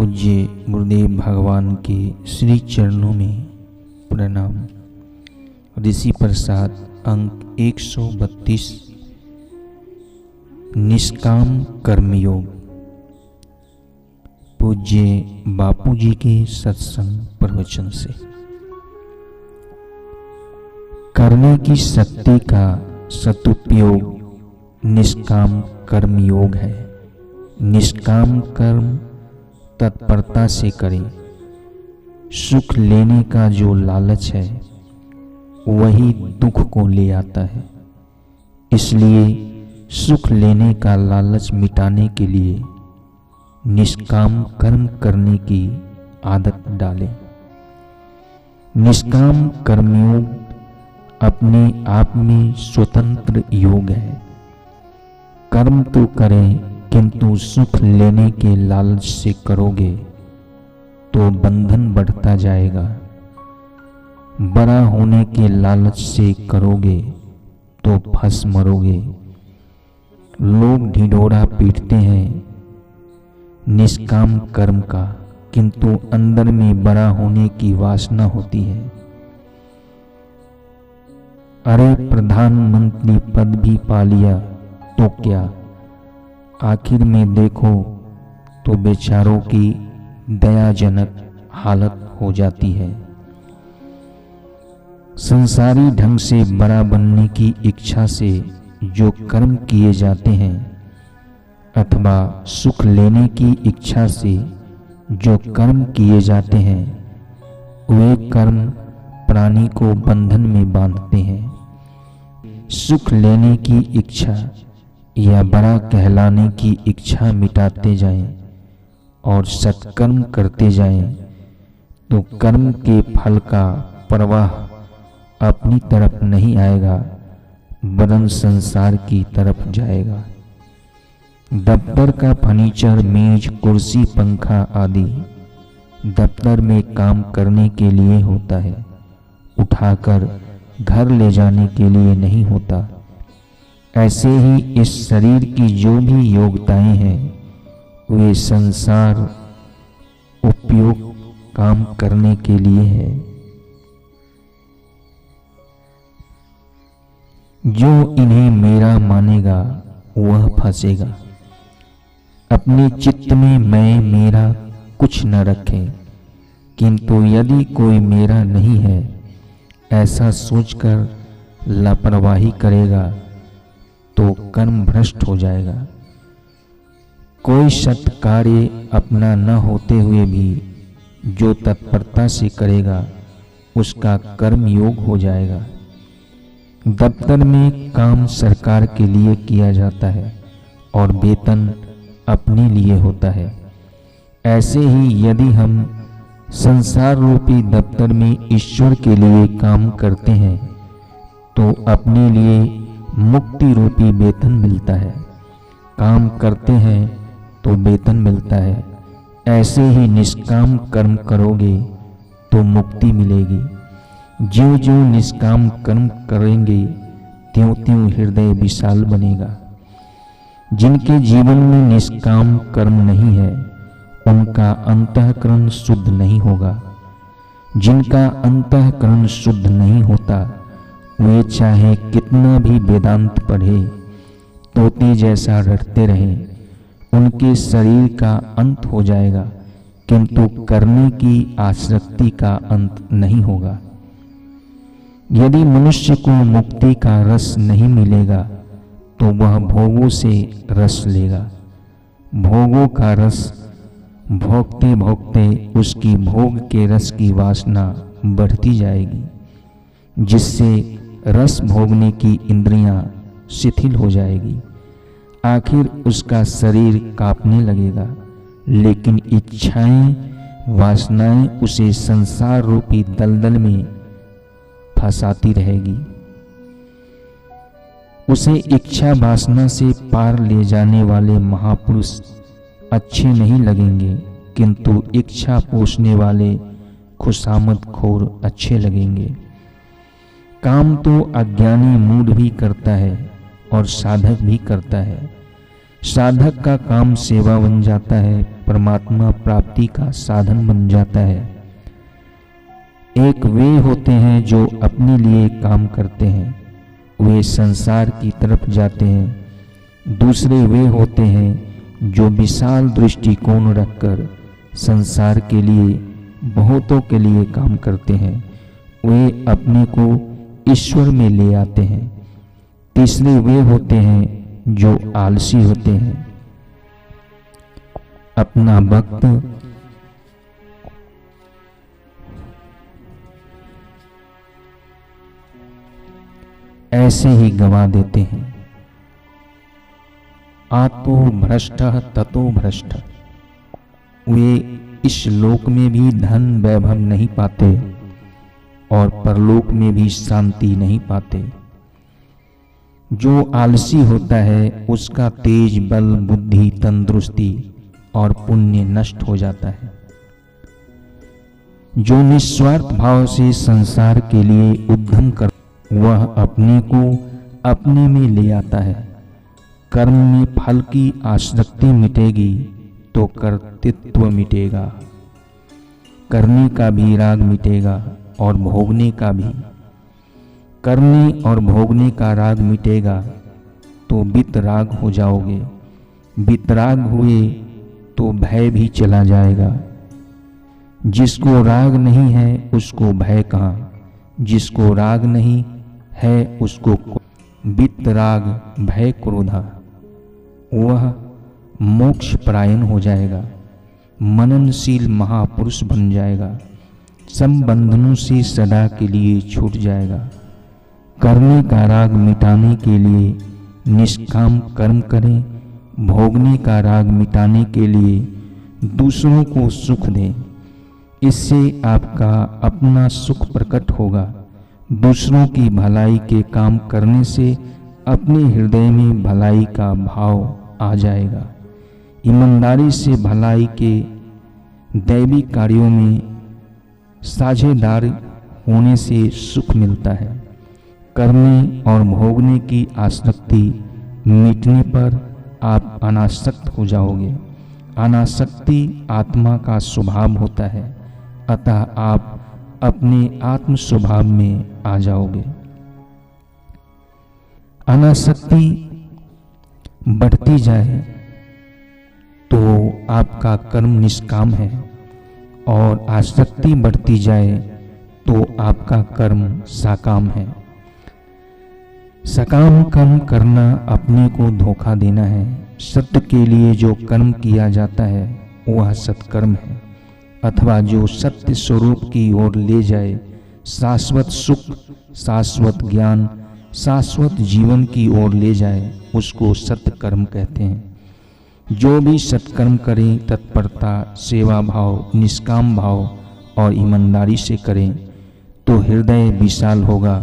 पूज्य गुरुदेव भगवान के श्री चरणों में प्रणाम। ऋषि प्रसाद अंक 132 निष्काम कर्मयोग। पूज्य बापू जी के सत्संग प्रवचन से। करने की शक्ति का सदुपयोग निष्काम कर्मयोग है। निष्काम कर्म तत्परता से करें। सुख लेने का जो लालच है वही दुख को ले आता है। इसलिए सुख लेने का लालच मिटाने के लिए निष्काम कर्म करने की आदत डालें। निष्काम कर्मयोग अपने आप में स्वतंत्र योग है। कर्म तो करें, किंतु सुख लेने के लालच से करोगे तो बंधन बढ़ता जाएगा। बड़ा होने के लालच से करोगे तो फंस मरोगे। लोग ढिढोरा पीटते हैं निष्काम कर्म का, किंतु अंदर में बड़ा होने की वासना होती है। अरे प्रधानमंत्री पद भी पा लिया तो क्या, आखिर में देखो तो बेचारों की दयाजनक हालत हो जाती है। संसारी ढंग से बड़ा बनने की इच्छा से जो कर्म किए जाते हैं अथवा सुख लेने की इच्छा से जो कर्म किए जाते हैं वे कर्म प्राणी को बंधन में बांधते हैं। सुख लेने की इच्छा या बड़ा कहलाने की इच्छा मिटाते जाएं और सत्कर्म करते जाएं तो कर्म के फल का प्रवाह अपनी तरफ नहीं आएगा, वरन संसार की तरफ जाएगा। दफ्तर का फर्नीचर, मेज, कुर्सी, पंखा आदि दफ्तर में काम करने के लिए होता है, उठाकर घर ले जाने के लिए नहीं होता। ऐसे ही इस शरीर की जो भी योग्यताएं हैं वे संसार उपयोग काम करने के लिए है। जो इन्हें मेरा मानेगा वह फंसेगा। अपने चित्त में मैं मेरा कुछ न रखें, किंतु यदि कोई मेरा नहीं है ऐसा सोचकर लापरवाही करेगा तो कर्म भ्रष्ट हो जाएगा। कोई सत्कार्य अपना न होते हुए भी जो तत्परता से करेगा उसका कर्म योग हो जाएगा। दफ्तर में काम सरकार के लिए किया जाता है और वेतन अपने लिए होता है। ऐसे ही यदि हम संसार रूपी दफ्तर में ईश्वर के लिए काम करते हैं तो अपने लिए मुक्ति रूपी वेतन मिलता है। काम करते हैं तो वेतन मिलता है। ऐसे ही निष्काम कर्म करोगे तो मुक्ति मिलेगी। ज्यों ज्यों निष्काम कर्म करेंगे त्यों त्यों हृदय विशाल बनेगा। जिनके जीवन में निष्काम कर्म नहीं है उनका अंतःकरण शुद्ध नहीं होगा। जिनका अंतःकरण शुद्ध नहीं होता वे चाहे कितना भी वेदांत पढ़े, तोते जैसा रटते रहें, उनके शरीर का अंत हो जाएगा, किंतु करने की आसक्ति का अंत नहीं होगा। यदि मनुष्य को मुक्ति का रस नहीं मिलेगा तो वह भोगों से रस लेगा। भोगों का रस भोगते भोगते उसकी भोग के रस की वासना बढ़ती जाएगी, जिससे रस भोगने की इंद्रियां शिथिल हो जाएगी। आखिर उसका शरीर कांपने लगेगा, लेकिन इच्छाएं वासनाएं उसे संसार रूपी दलदल में फंसाती रहेगी। उसे इच्छा वासना से पार ले जाने वाले महापुरुष अच्छे नहीं लगेंगे, किंतु इच्छा पोषने वाले खुशामद खोर अच्छे लगेंगे। काम तो अज्ञानी मूढ़ भी करता है और साधक भी करता है। साधक का काम सेवा बन जाता है, परमात्मा प्राप्ति का साधन बन जाता है। एक वे होते हैं जो अपने लिए काम करते हैं, वे संसार की तरफ जाते हैं। दूसरे वे होते हैं जो विशाल दृष्टिकोण रखकर संसार के लिए, बहुतों के लिए काम करते हैं, वे अपने को ईश्वर में ले आते हैं। तीसरे वे होते हैं जो आलसी होते हैं, अपना वक्त ऐसे ही गंवा देते हैं। आतो भ्रष्ट ततो भ्रष्ट, वे इस लोक में भी धन वैभव नहीं पाते और परलोक में भी शांति नहीं पाते। जो आलसी होता है उसका तेज, बल, बुद्धि, तंदुरुस्ती और पुण्य नष्ट हो जाता है। जो निस्वार्थ भाव से संसार के लिए उद्यम कर, वह अपने को अपने में ले आता है। कर्म में फल की आसक्ति मिटेगी तो कर्तृत्व मिटेगा, करने का भी राग मिटेगा और भोगने का भी। करने और भोगने का राग मिटेगा तो वितराग हो जाओगे, वितराग हुए तो भय भी चला जाएगा। जिसको राग नहीं है उसको भय कहाँ, जिसको राग नहीं है उसको वितराग भय क्रोधा, वह मोक्ष परायण हो जाएगा, मननशील महापुरुष बन जाएगा, सब बंधनों से सदा के लिए छूट जाएगा। करने का राग मिटाने के लिए निष्काम कर्म करें, भोगने का राग मिटाने के लिए दूसरों को सुख दें। इससे आपका अपना सुख प्रकट होगा। दूसरों की भलाई के काम करने से अपने हृदय में भलाई का भाव आ जाएगा। ईमानदारी से भलाई के दैवी कार्यों में साझेदार होने से सुख मिलता है। करने और भोगने की आसक्ति मिटने पर आप अनासक्त हो जाओगे। अनासक्ति आत्मा का स्वभाव होता है, अतः आप अपने आत्म स्वभाव में आ जाओगे। अनासक्ति बढ़ती जाए तो आपका कर्म निष्काम है और आसक्ति बढ़ती जाए तो आपका कर्म साकाम है। सकाम कर्म करना अपने को धोखा देना है। सत्य के लिए जो कर्म किया जाता है वह सत्कर्म है, अथवा जो सत्य स्वरूप की ओर ले जाए, शाश्वत सुख, शाश्वत ज्ञान, शाश्वत जीवन की ओर ले जाए, उसको सत्कर्म कहते हैं। जो भी सत्कर्म करें तत्परता, सेवा भाव, निष्काम भाव और ईमानदारी से करें तो हृदय विशाल होगा।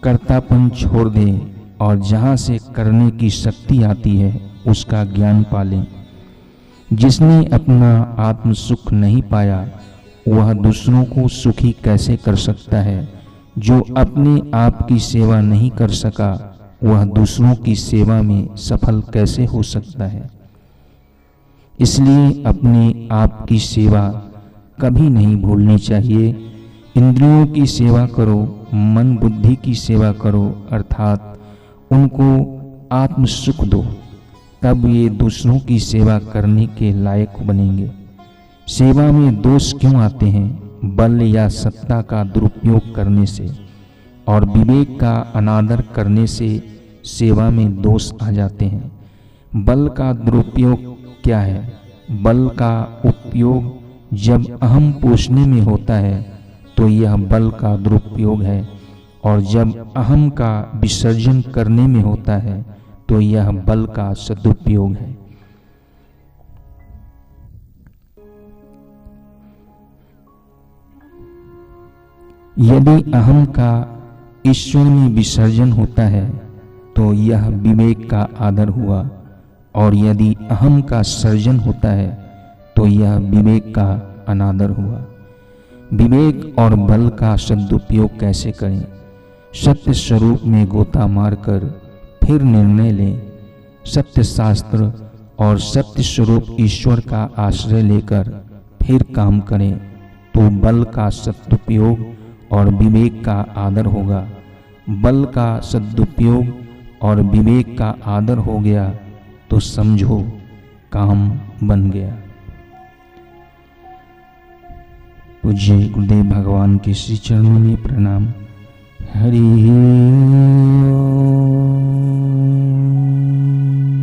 कर्तापन छोड़ दें और जहाँ से करने की शक्ति आती है उसका ज्ञान पालें। जिसने अपना आत्म सुख नहीं पाया वह दूसरों को सुखी कैसे कर सकता है। जो अपने आप की सेवा नहीं कर सका वह दूसरों की सेवा में सफल कैसे हो सकता है। इसलिए अपने आप की सेवा कभी नहीं भूलनी चाहिए। इंद्रियों की सेवा करो, मन बुद्धि की सेवा करो, अर्थात उनको आत्म सुख दो, तब ये दूसरों की सेवा करने के लायक बनेंगे। सेवा में दोष क्यों आते हैं? बल या सत्ता का दुरुपयोग करने से और विवेक का अनादर करने से सेवा में दोष आ जाते हैं। बल का दुरुपयोग क्या है? बल का उपयोग जब अहम पोषने में होता है तो यह बल का दुरुपयोग है, और जब अहम का विसर्जन करने में होता है तो यह बल का सदुपयोग है। यदि अहम का ईश्वर में विसर्जन होता है तो यह विवेक का आदर हुआ, और यदि अहम का सर्जन होता है तो यह विवेक का अनादर हुआ। विवेक और बल का सदुपयोग कैसे करें? सत्य स्वरूप में गोता मारकर फिर निर्णय लें। सत्य शास्त्र और सत्य स्वरूप ईश्वर का आश्रय लेकर फिर काम करें तो बल का सदुपयोग और विवेक का आदर होगा। बल का सदुपयोग और विवेक का आदर हो गया तो समझो काम बन गया। पूज्य गुरुदेव भगवान के श्री चरणों में प्रणाम। हरि ओम।